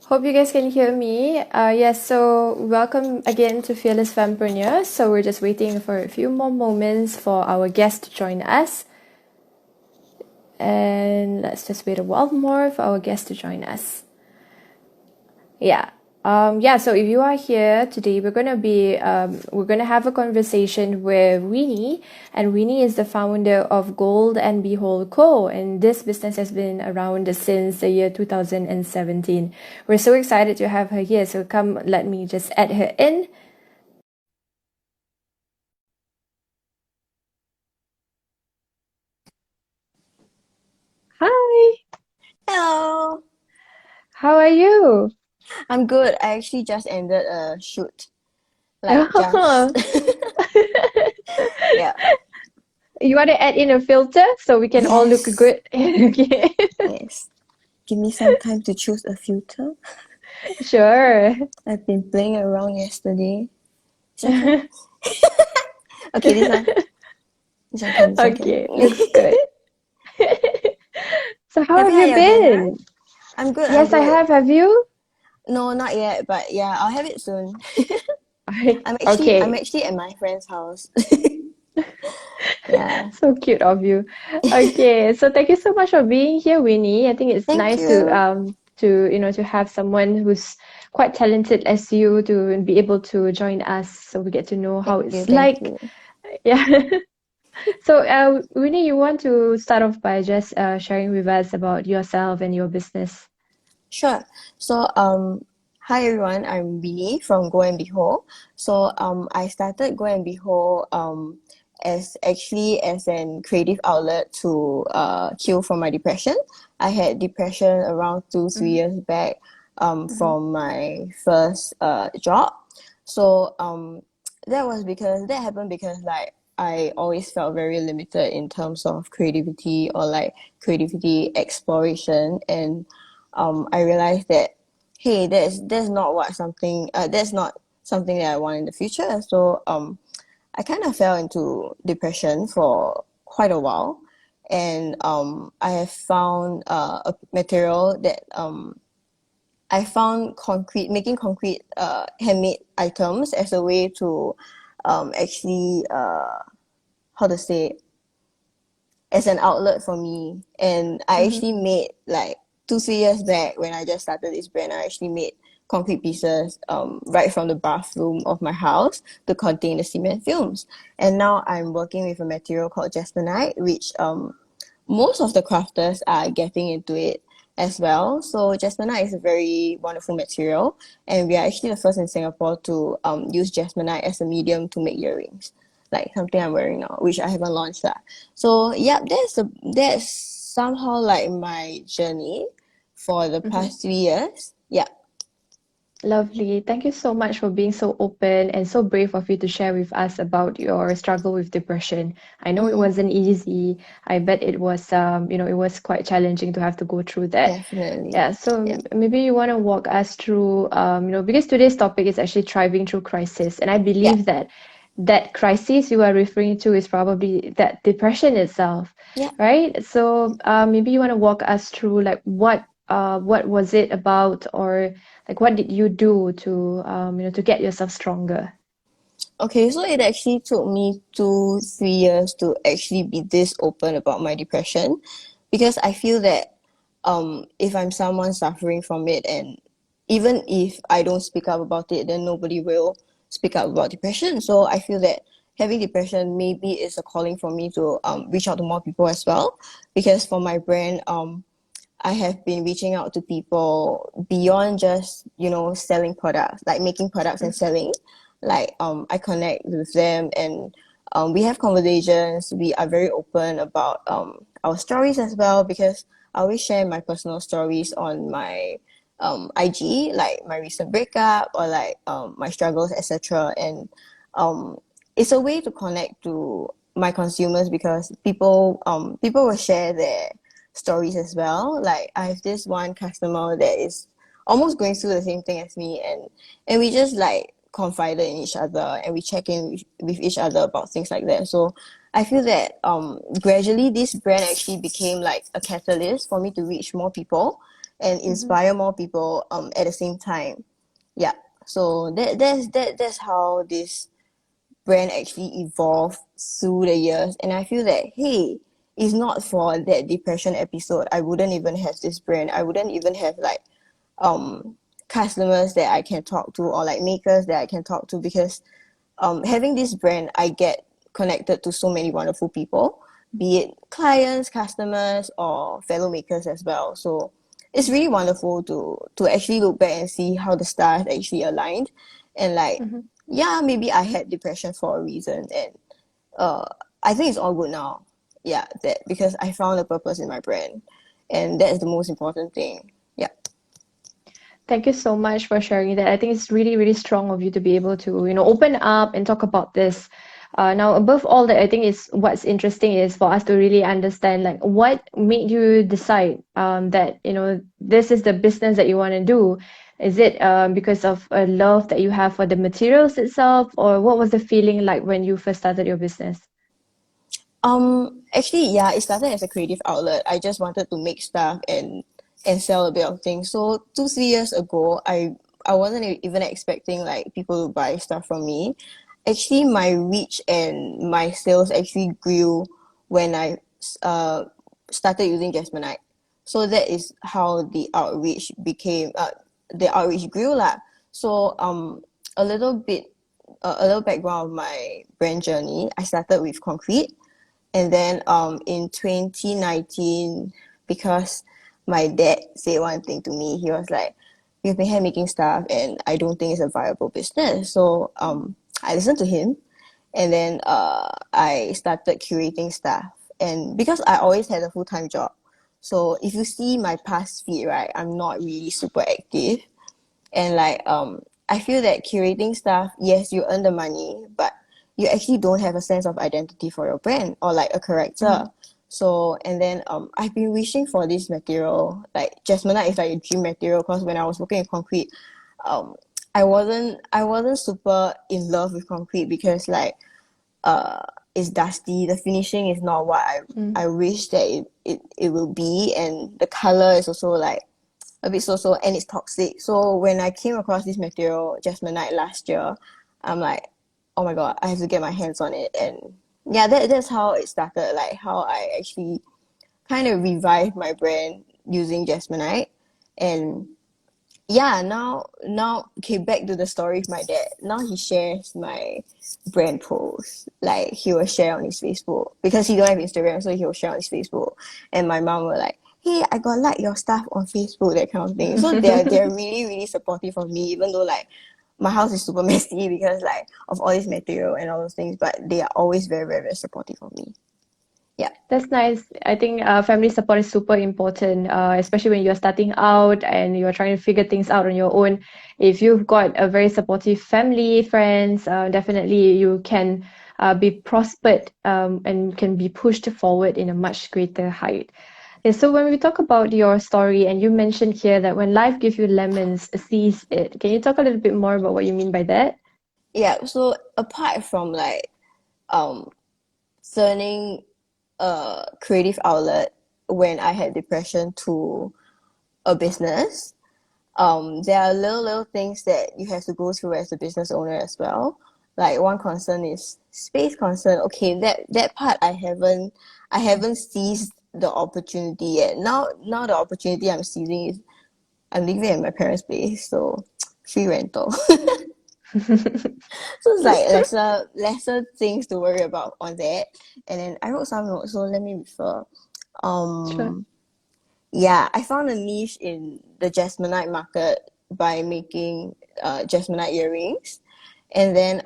Hope you guys can hear me. Yes, so welcome again to Fearless Fempreneur. So we're just waiting for a few more moments for our guest to join us. And let's just wait a while more for our guest to join us. Yeah. So if you are here today, we're gonna have a conversation with Winnie, and Winnie is the founder of Gold and Behold Co. And this business has been around since the year 2017. We're so excited to have her here. So come, let me just add her in. Hi, Hello, how are you? I'm good. I actually just ended a shoot. Like just yeah. You want to add in a filter so we can all look Yes. good? Okay, Yes. Give me some time to choose a filter. sure. I've been playing around yesterday. It's okay. Okay, this one. This one can, this one can. Okay, looks good. So how Have have you had you your dinner? been? I'm good, I'm Yes, I good. have. Have you? No, not yet, but yeah, I'll have it soon. I'm Okay, actually at my friend's house. Yeah. so cute of you. Okay, so thank you so much for being here, Winnie. I think it's Thank nice you. to have someone who's quite talented as you to be able to join us, so we get to know how Thank you, it's thank like. you. Yeah. So, Winnie, you want to start off by just sharing with us about yourself and your business? Sure. So, hi everyone. I'm Winnie from Go and Behold. So, I started Go and Behold as actually as an creative outlet to heal from my depression. I had depression around 2 3 years back Mm-hmm. from my first job. So, that happened because like I always felt very limited in terms of creativity or like creativity exploration, and I realized that hey, that's not something that I want in the future. So I kind of fell into depression for quite a while, and I have found a material that I found concrete making concrete handmade items as a way to actually how to say, as an outlet for me. And I Mm-hmm. actually made like 2 3 years back when I just started this brand, I actually made concrete pieces right from the bathroom of my house to contain the cement films. And now I'm working with a material called jasmonite, which most of the crafters are getting into it as well. So jasmonite is a very wonderful material, and we are actually the first in Singapore to use jasmonite as a medium to make earrings, like something I'm wearing now, which I haven't launched that. So yeah, that's somehow like my journey for the Mm-hmm. past 3 years. Yeah. Lovely. Thank you so much for being so open and so brave of you to share with us about your struggle with depression. I know it Mm-hmm. wasn't easy. I bet it was, it was quite challenging to have to go through that. Definitely. Yeah, so Yeah. maybe you want to walk us through, because today's topic is actually thriving through crisis, and I Yeah. believe that that crisis you are referring to is probably that depression itself, Yeah. right? So, maybe you want to walk us through like what was it about, or like what did you do to, to get yourself stronger? Okay, so it actually took me 2 3 years to actually be this open about my depression, because I feel that if I'm someone suffering from it, and even if I don't speak up about it, then nobody will speak up about depression. So I feel that having depression maybe is a calling for me to reach out to more people as well, because for my brand I have been reaching out to people beyond just, selling products, like making products and selling. Like I connect with them, and we have conversations. We are very open about our stories as well, because I always share my personal stories on my IG, like my recent breakup or like my struggles, etc. And um, it's a way to connect to my consumers, because people will share their stories as well. Like I have this one customer that is almost going through the same thing as me, and we just like confided in each other, and we check in with each other about things like that. So I feel that gradually this brand actually became like a catalyst for me to reach more people, and Mm-hmm. inspire more people at the same time. Yeah. So that's how this brand actually evolved through the years. And I feel that, hey, it's not for that depression episode, I wouldn't even have this brand. I wouldn't even have like um customers that I can talk to, or like makers that I can talk to, because having this brand, I get connected to so many wonderful people, be it clients, customers, or fellow makers as well. So it's really wonderful to actually look back and see how the stars actually aligned, and like, Mm-hmm. yeah, maybe I had depression for a reason, and uh, I think it's all good now. Yeah, that because I found a purpose in my brand, and that's the most important thing. Yeah. Thank you so much for sharing that. I think it's really, really strong of you to be able to, open up and talk about this. Now, above all that, I think is what's interesting is for us to really understand like what made you decide that this is the business that you want to do. Is it because of a love that you have for the materials itself, or what was the feeling like when you first started your business? Actually, yeah, it started as a creative outlet. I just wanted to make stuff and sell a bit of things. So 2 3 years ago, I wasn't even expecting like people to buy stuff from me. Actually, my reach and my sales actually grew when I uh started using Jasmonite. So that is how the outreach grew lah. So a little bit a little background of my brand journey. I started with concrete, and then in 2019, because my dad said one thing to me, he was like, "You've been hand making stuff, and I don't think it's a viable business." So I listened to him, and then I started curating stuff. And because I always had a full time job, so if you see my past feed, right, I'm not really super active, and like I feel that curating stuff, yes, you earn the money, but you actually don't have a sense of identity for your brand or like a character. Mm-hmm. So and then I've been wishing for this material. Like Jasmonite is like a dream material, because when I was working in concrete, um I wasn't super in love with concrete, because like uh it's dusty, the finishing is not what I wish that it will be, and the color is also like a bit so-so, and it's toxic. So when I came across this material, Jasmonite, last year, I'm like, oh my god, I have to get my hands on it. And yeah, that's how it started, like how I actually kind of revived my brand using Jasmonite. And yeah, now okay, back to the story of my dad. Now he shares my brand post. Like he will share on his Facebook, because he don't have Instagram, so he will share on his Facebook. And my mom will like, "Hey, I got like your stuff on Facebook," that kind of thing. So they're really really supportive of me, even though like my house is super messy because like of all this material and all those things. But they are always very very very supportive of me. Yeah. That's nice. I think family support is super important, especially when you're starting out and you're trying to figure things out on your own. If you've got a very supportive family, friends, definitely you can be prospered and can be pushed forward in a much greater height. And so when we talk about your story, and you mentioned here that when life gives you lemons, seize it. Can you talk a little bit more about what you mean by that? Yeah. So apart from like um turning a creative outlet when I had depression to a business, there are little things that you have to go through as a business owner as well. Like one concern is space concern. Okay, that part I haven't seized the opportunity yet. Now the opportunity I'm seizing is I'm living at my parents' place, so free rental. So it's like lesser things to worry about on that. And then I wrote some notes, so let me refer. Sure. Um yeah, I found a niche in the Jasmonite market by making Jasmonite earrings. And then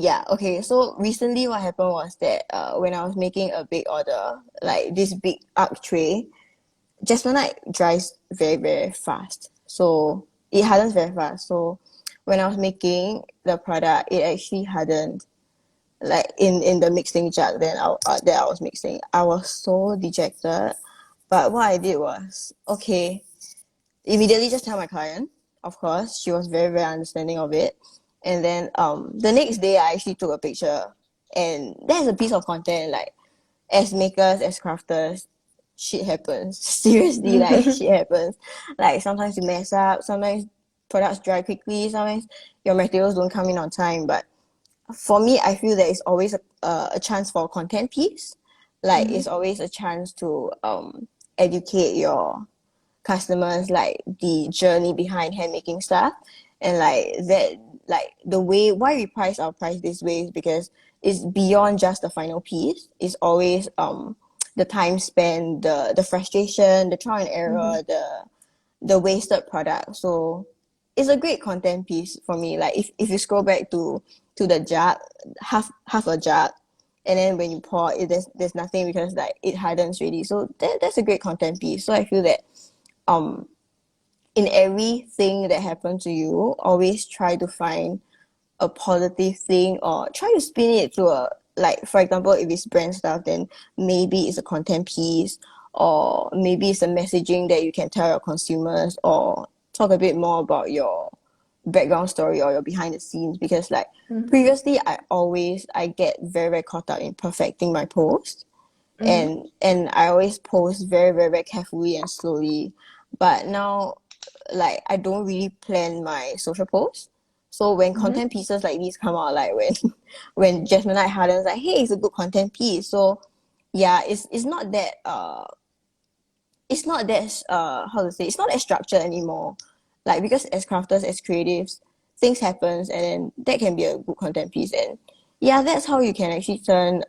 yeah, okay, so recently what happened was that when I was making a big order, like this big arc tray, Jasmonite dries very very fast. So it hardens very fast. So when I was making the product, it actually hardened, like in the mixing jug that I was mixing. I was so dejected. But what I did was, okay, immediately just tell my client. Of course, she was very very understanding of it. And then the next day I actually took a picture, and that's a piece of content. Like as makers, as crafters, shit happens. Seriously, like shit happens. Like sometimes you mess up, sometimes products dry quickly, sometimes your materials don't come in on time. But for me, I feel that it's always a chance for a content piece. Like Mm-hmm. it's always a chance to educate your customers, like the journey behind hand making stuff, and like that, like the way why we price our price this way is because it's beyond just the final piece. It's always the time spent, the frustration, the trial and Mm-hmm. error, the wasted product. So it's a great content piece for me. Like if you scroll back to the jug, half a jug, and then when you pour it, there's nothing because like it hardens really. So that's a great content piece. So I feel that um in everything that happened to you, always try to find a positive thing or try to spin it to a, like for example, if it's brand stuff, then maybe it's a content piece, or maybe it's a messaging that you can tell your consumers, or talk a bit more about your background story or your behind the scenes. Because like previously I get very caught up in perfecting my post, Mm-hmm. and I always post very carefully and slowly. But now, like I don't really plan my social posts. So when Mm-hmm. content pieces like these come out, like when when Jasmine Night Harden's like, hey, it's a good content piece. So yeah, it's not that how to say, it's not that structured anymore. Like because as crafters, as creatives, things happens, and then that can be a good content piece. And yeah, that's how you can actually turn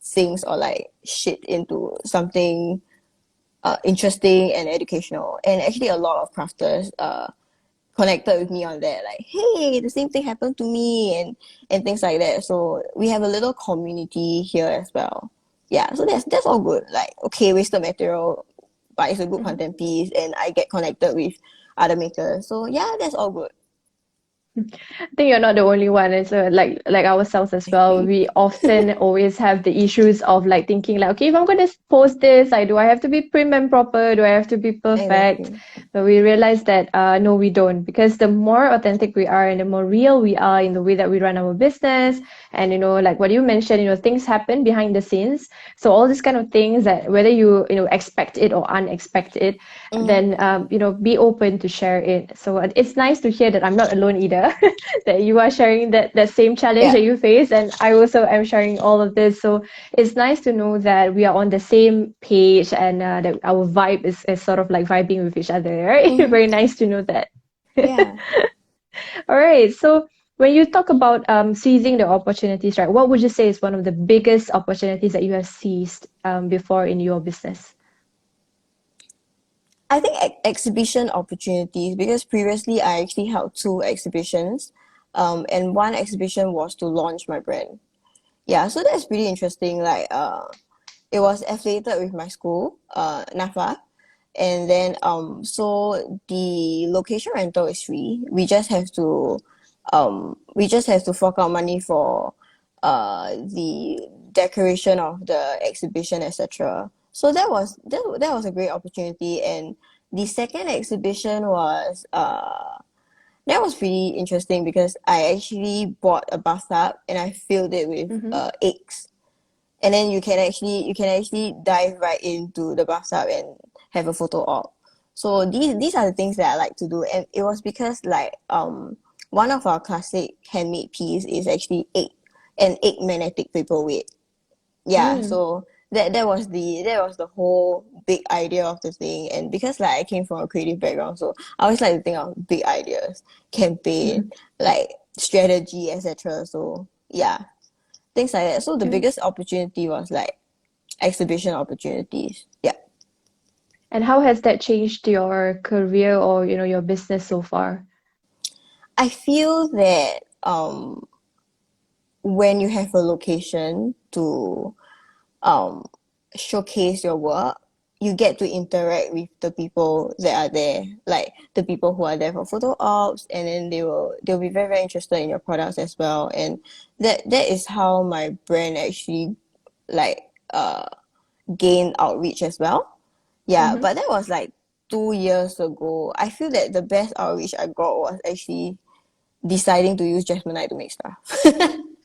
things or like shit into something interesting and educational. And actually, a lot of crafters connected with me on that. Like, hey, the same thing happened to me, and things like that. So we have a little community here as well. Yeah, so that's all good. Like, okay, wasted material, but it's a good Mm-hmm. content piece, and I get connected with other makers. So yeah, that's all good. I think you're not the only one. It's like ourselves as I well. agree. We often always have the issues of like thinking like, okay, if I'm gonna post this, like, do I have to be prim and proper? Do I have to be perfect? Exactly. But we realize that no, we don't, because the more authentic we are and the more real we are in the way that we run our business, and like what you mentioned, things happen behind the scenes. So all these kind of things that whether you expect it or unexpect it, Mm, then be open to share it. So it's nice to hear that I'm not alone either, that you are sharing that same challenge yeah. that you face, and I also am sharing all of this. So it's nice to know that we are on the same page, and that our vibe is sort of like vibing with each other, right? Mm, Very nice to know that. yeah. All right. So when you talk about seizing the opportunities, right, what would you say is one of the biggest opportunities that you have seized before in your business? I think exhibition opportunities, because previously I actually held two exhibitions, and one exhibition was to launch my brand. Yeah, so that's pretty interesting. Like, it was affiliated with my school, NAFA, and then so the location rental is free. We just have to fork out money for the decoration of the exhibition, etc. So that was a great opportunity. And the second exhibition was that was pretty interesting because I actually bought a bathtub and I filled it with Mm-hmm. eggs, and then you can actually dive right into the bathtub and have a photo op. So these are the things that I like to do. And it was because like one of our classic handmade piece is actually an egg magnetic paperweight. Yeah, Mm. so that was the whole big idea of the thing. And because like I came from a creative background, so I always like to think of big ideas, campaign, like strategy, etc. So yeah, things like that. So the Okay. biggest opportunity was like exhibition opportunities. Yeah. And how has that changed your career or your business so far? I feel that when you have a location to um showcase your work, you get to interact with the people that are there, like the people who are there for photo ops, and then they'll be very interested in your products as well. And that is how my brand actually like gain outreach as well. Yeah, Mm-hmm. but that was like 2 years ago. I feel that the best outreach I got was actually deciding to use Jasmine Night to make stuff.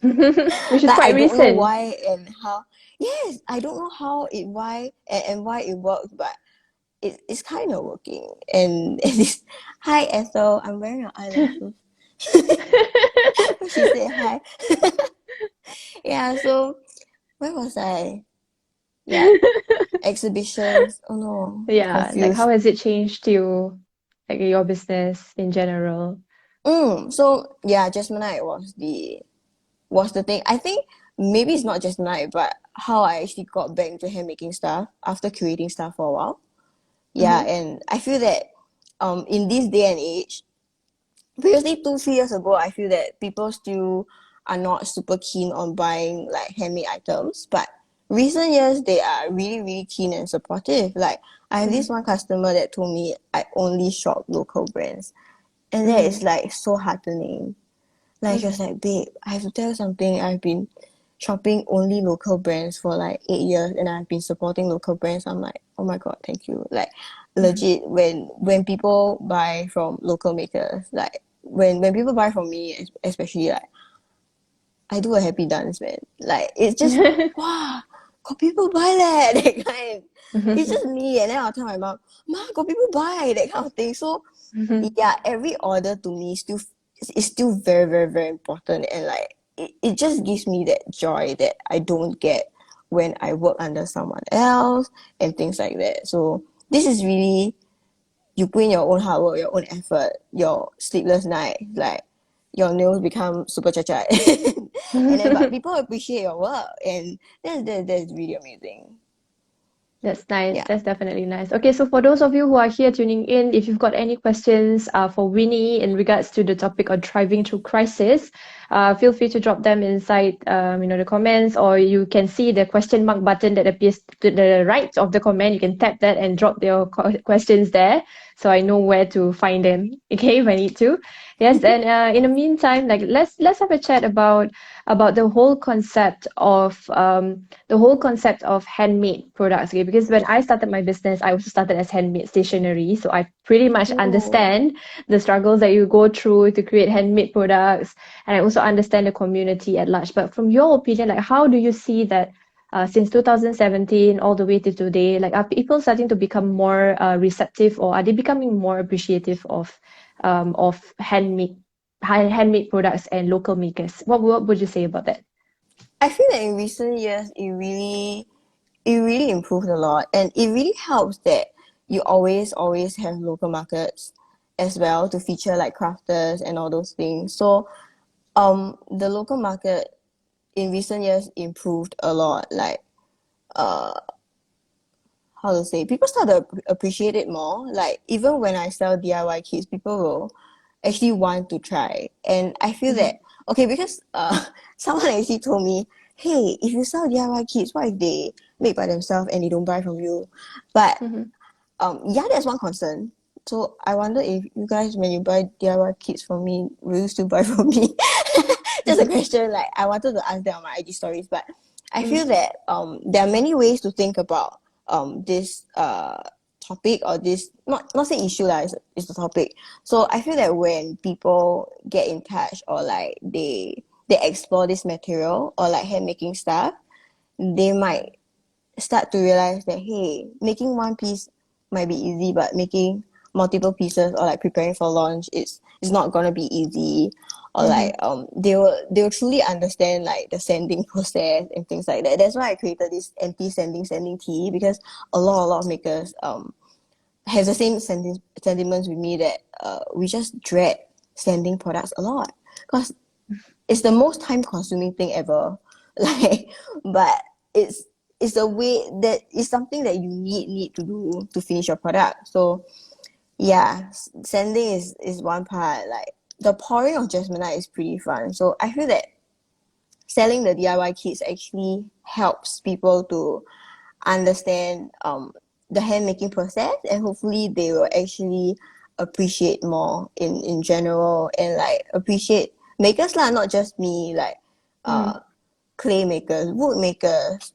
Which is Like I quite don't know recent. why and how. Yes, I don't know how it why and why it works, but it's kind of working. And it's hi Ethel, I'm wearing your eyelashes. She said hi. Yeah, so where was I? Yeah, exhibitions. Oh no, Yeah, like how confused. has it changed you, like your business in general? So yeah, Jasmonite was the thing. I think maybe it's not Jasmonite, but how I actually got back into handmaking stuff after creating stuff for a while. Yeah, Mm-hmm. and I feel that in this day and age, previously 2 3 years ago, I feel that people still are not super keen on buying like handmade items, but recent years they are really really keen and supportive. Like I have this Mm-hmm. one customer that told me I only shop local brands, and that Mm-hmm. is like so heartening. Like she was like, babe, I have to tell you something. I've been shopping only local brands for like 8 years, and I've been supporting local brands. I'm like, oh my god, thank you. Like Mm-hmm. legit, when people buy from local makers, like when people buy from me, especially like I do a happy dance, man. Like it's just wow, got people buy that that kind. It's Mm-hmm. just me, and then I'll tell my mom, ma, got people buy that kind of thing. So yeah, every order to me is still very very very important, and like it just gives me that joy that I don't get when I work under someone else and things like that. So this is really you put in your own hard work, your own effort, your sleepless night, like your nails become super chachai. And then but people appreciate your work, and that's really amazing. That's nice. Yeah. That's definitely nice. Okay, so for those of you who are here tuning in, if you've got any questions for Winnie in regards to the topic of thriving through crisis, feel free to drop them inside, the comments, or you can see the question mark button that appears to the right of the comment. You can tap that and drop your questions there, so I know where to find them. Okay, if I need to. Yes, and in the meantime, like let's have a chat about the whole concept of handmade products. Okay, because when I started my business, I also started as handmade stationery, so I pretty much Oh. understand the struggles that you go through to create handmade products, and I also understand the community at large. But from your opinion, like how do you see that since 2017 all the way to today, like are people starting to become more receptive, or are they becoming more appreciative of handmade products and local makers? What would you say about that? I feel that in recent years it really improved a lot, and it really helps that you always have local markets as well to feature like crafters and all those things. So the local market in recent years improved a lot. Like how to say, people start to appreciate it more. Like even when I sell DIY kits, people will actually want to try. And I feel that Mm-hmm. okay, because someone actually told me, hey, if you sell DIY kits, what if they make by themselves and they don't buy from you? But Mm-hmm. yeah, that's one concern. So I wonder if you guys, when you buy DIY kits from me, will you still buy from me? Just a question. Like I wanted to ask that on my IG stories, but I feel Mm-hmm. that there are many ways to think about this topic, or this not say issue lah, is the topic. So I feel that when people get in touch, or like they explore this material or like hand making stuff, they might start to realize that hey, making one piece might be easy, but making multiple pieces or like preparing for launch is not gonna be easy. Or like Mm-hmm. they will truly understand like the sanding process and things like that. That's why I created this anti sanding tea, because a lot of makers have the same sentiments with me, that we just dread sanding products a lot, because it's the most time consuming thing ever. Like but it's it's a way that is something that you need to do to finish your product. So yeah, sanding is one part. Like the pouring of jasmonite is pretty fun, so I feel that selling the DIY kits actually helps people to understand the hand making process, and hopefully they will actually appreciate more in general, and like appreciate makers lah, not just me, like Mm-hmm. clay makers, wood makers,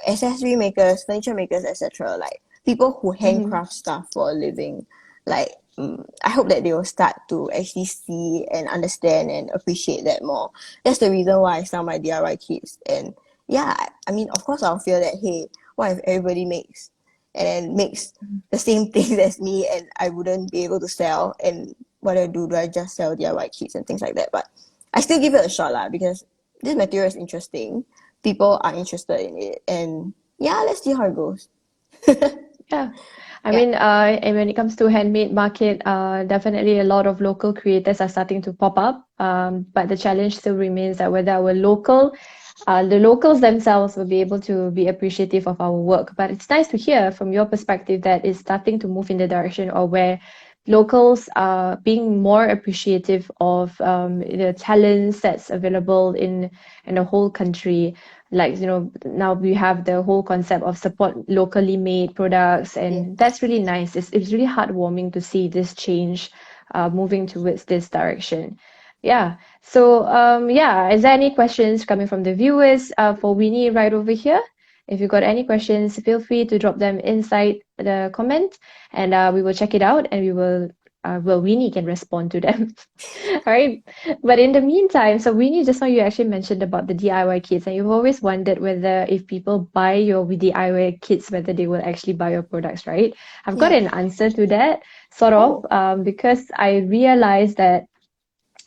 accessory makers, furniture makers, etc. Like people who Mm-hmm. handcraft stuff for a living. like I hope that they will start to actually see and understand and appreciate that more. That's the reason why I sell my DIY kits. And yeah, I mean, of course, I'll feel that, hey, what if everybody makes and then makes the same thing as me, and I wouldn't be able to sell? And what do I just sell DIY kits and things like that? But I still give it a shot lah, because this material is interesting. People are interested in it, and yeah, let's see how it goes. Yeah. I Yeah, mean, and when it comes to handmade market, definitely a lot of local creators are starting to pop up. But the challenge still remains that whether the locals themselves will be able to be appreciative of our work. But it's nice to hear from your perspective that it's starting to move in the direction of where locals are being more appreciative of the talents that's available in the whole country. Like, now we have the whole concept of support locally made products, yeah. and that's really nice. It's really heartwarming to see this change moving towards this direction. Yeah. So, yeah, is there any questions coming from the viewers for Winnie right over here? If you got any questions, feel free to drop them inside the comment, and we will check it out, and well, Winnie can respond to them. All right. But in the meantime, so Winnie, just now you actually mentioned about the DIY kits, and you've always wondered whether if people buy your DIY kits, whether they will actually buy your products, right? I've got Yeah. an answer to that, sort of, Oh, because I realized that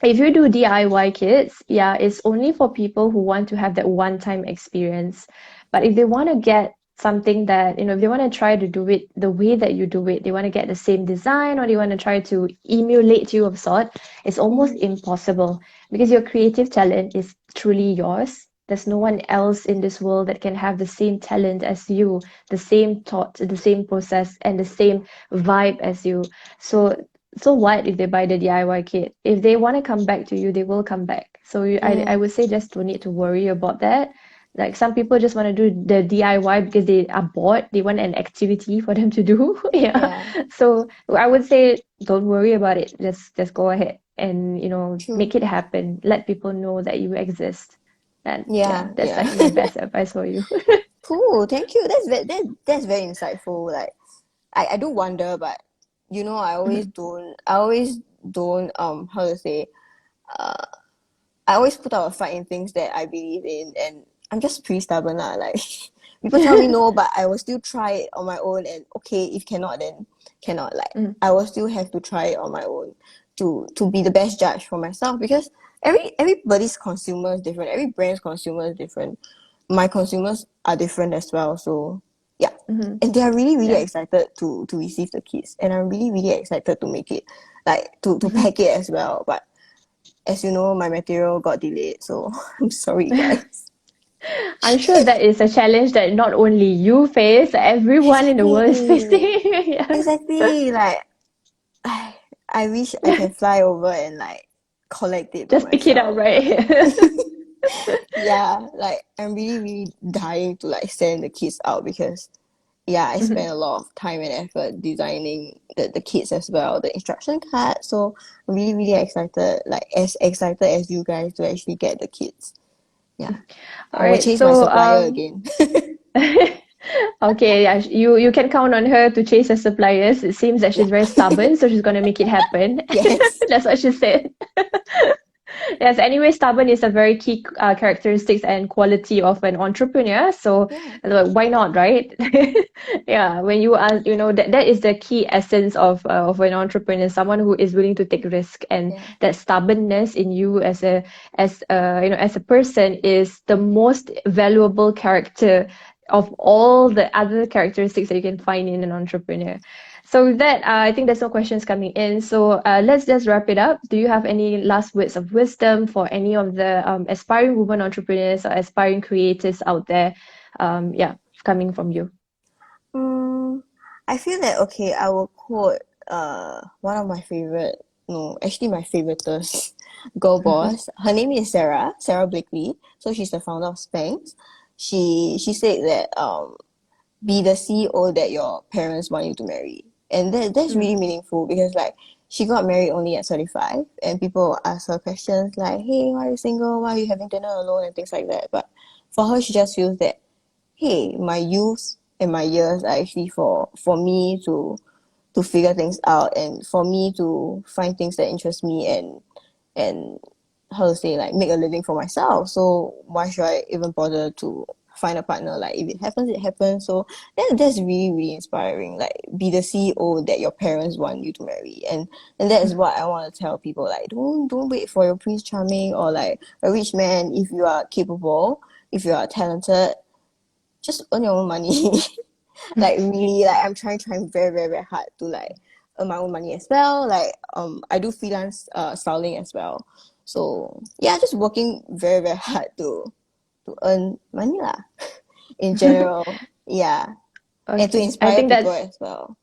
if you do DIY kits, yeah, it's only for people who want to have that one-time experience. But if they want to get something that, if they want to try to do it the way that you do it, they want to get the same design or they want to try to emulate you of sort, it's almost mm, impossible because your creative talent is truly yours. There's no one else in this world that can have the same talent as you, the same thought, the same process, and the same vibe as you. So so what if they buy the DIY kit? If they want to come back to you, they will come back. So I mm, would say just don't need to worry about that. Like some people just want to do the DIY because they are bored. They want an activity for them to do. Yeah. yeah, So I would say don't worry about it. Just go ahead and true. make it happen. Let people know that you exist. And yeah, Yeah, that's yeah. like my best advice for you. Cool. Thank you. That's very insightful. Like, I do wonder, but I always don't how to say, uh I always put out a fight in things that I believe in, and I'm just pretty stubborn lah. Like, people tell me no, but I will still try it on my own. And okay, if cannot, then cannot. Like, Mm, I will still have to try it on my own to be the best judge for myself, because everybody's consumer is different. Every brand's consumer is different. My consumers are different as well. So yeah, mhm. and they are really really Yeah. excited to receive the kits, and I'm really really excited to make it, like to pack it as well. But as you know, my material got delayed, so I'm sorry, guys. I'm sure that is a challenge that not only you face, everyone in the world is facing. Exactly. Yeah. Exactly. Like, I wish I can fly over and like collect it by Just pick it up, myself, but right? yeah, like I'm really, really dying to like send the kids out, because yeah, I spent a lot of time and effort designing the kits as well, the instruction card. So I'm really, really excited, like as excited as you guys to actually get the kits. Yeah. All I will right. chase my So, supplier again. okay, yeah, you can count on her to chase her suppliers. It seems that Yeah. she's very stubborn, so she's gonna make it happen. Yes. That's what she said. Yes, anyway, stubborn is a very key characteristics and quality of an entrepreneur. So, Yeah. why not, right? Yeah, when you are, that is the key essence of an entrepreneur, someone who is willing to take risk, and Yeah. that stubbornness in you as a person is the most valuable character of all the other characteristics that you can find in an entrepreneur. So with that, I think there's no questions coming in. So let's just wrap it up. Do you have any last words of wisdom for any of the aspiring women entrepreneurs or aspiring creators out there? Yeah, coming from you. Mm, I feel that, okay, I will quote one of my favorite, no, actually my favoriteest girl boss. Her name is Sarah Blakely. So she's the founder of Spanx. She said that be the CEO that your parents want you to marry. And that's Mm, really meaningful, because like she got married only at 35, and people ask her questions like, hey, why are you single? Why are you having dinner alone? And things like that. But for her, she just feels that, hey, my youth and my years are actually for me to to figure things out, and for me to find things that interest me, and how to say, like, make a living for myself. So why should I even bother to find a partner? Like, if it happens, it happens. So that's really, really inspiring. Like, be the CEO that your parents want you to marry. And that is what I want to tell people. Like, don't wait for your prince charming or like a rich man. If you are capable, if you are talented, just earn your own money. Like, really, like, I'm trying very, very, very hard to like earn my own money as well. Like, I do freelance styling as well. So yeah, just working very, very hard to earn money lah. In general, yeah, and to Okay, I inspire think people that's as well.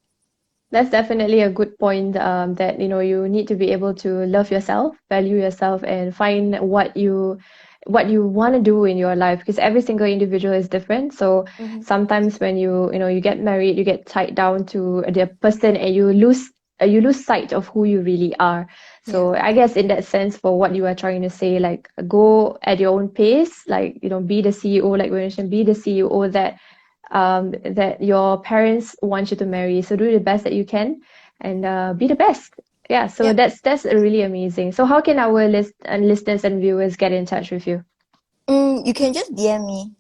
That's definitely a good point, that you need to be able to love yourself, value yourself, and find what you want to do in your life, because every single individual is different. So Mm-hmm. sometimes when you get married, you get tied down to the person, and you lose sight of who you really are. Yeah, So I guess in that sense, for what you are trying to say, like, go at your own pace, like, be the CEO, like we mentioned, be the CEO that your parents want you to marry. So do the best that you can, and be the best. Yeah. So yep. that's really amazing. So how can our listeners and viewers get in touch with you? You can just DM me.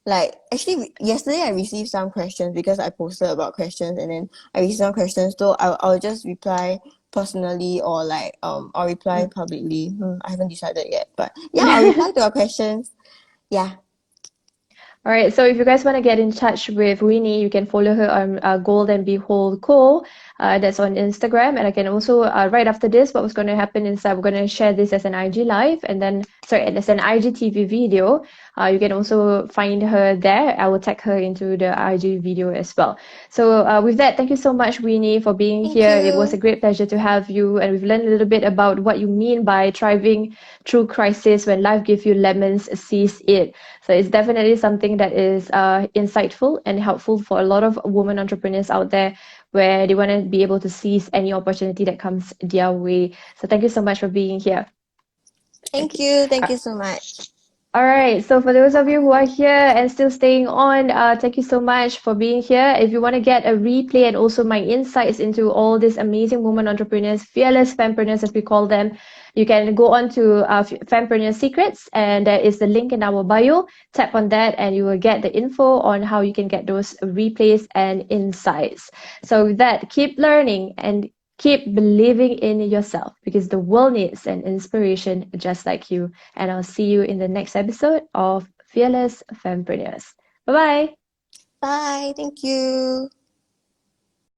Like, actually, yesterday I received some questions because I posted about questions, and then I received some questions. So I'll just reply personally, or like I'll reply Mm. publicly. I haven't decided yet, but yeah, I'll reply to your questions. Yeah. All right, so if you guys want to get in touch with Winnie, you can follow her on Gold and Behold Co. That's on Instagram. And I can also, right after this, what was going to happen is we're going to share this as an IG live, and then, sorry, as an IGTV video. You can also find her there. I will tag her into the IG video as well. So with that, thank you so much, Winnie, for being Thank here. It was a you. great pleasure to have you, and we've learned a little bit about what you mean by thriving through crisis. When life gives you lemons, seize it. So it's definitely something that is insightful and helpful for a lot of women entrepreneurs out there, where they want to be able to seize any opportunity that comes their way. So thank you so much for being here. Thank Okay. you. Thank Uh, you so much. all right. So for those of you who are here and still staying on, thank you so much for being here. If you want to get a replay and also my insights into all these amazing women entrepreneurs, fearless fempreneurs as we call them, you can go on to Fempreneur Secrets, and there is the link in our bio. Tap on that and you will get the info on how you can get those replays and insights. So with that, keep learning and keep believing in yourself, because the world needs an inspiration just like you. And I'll see you in the next episode of Fearless Fempreneurs. Bye bye. Bye. Thank you.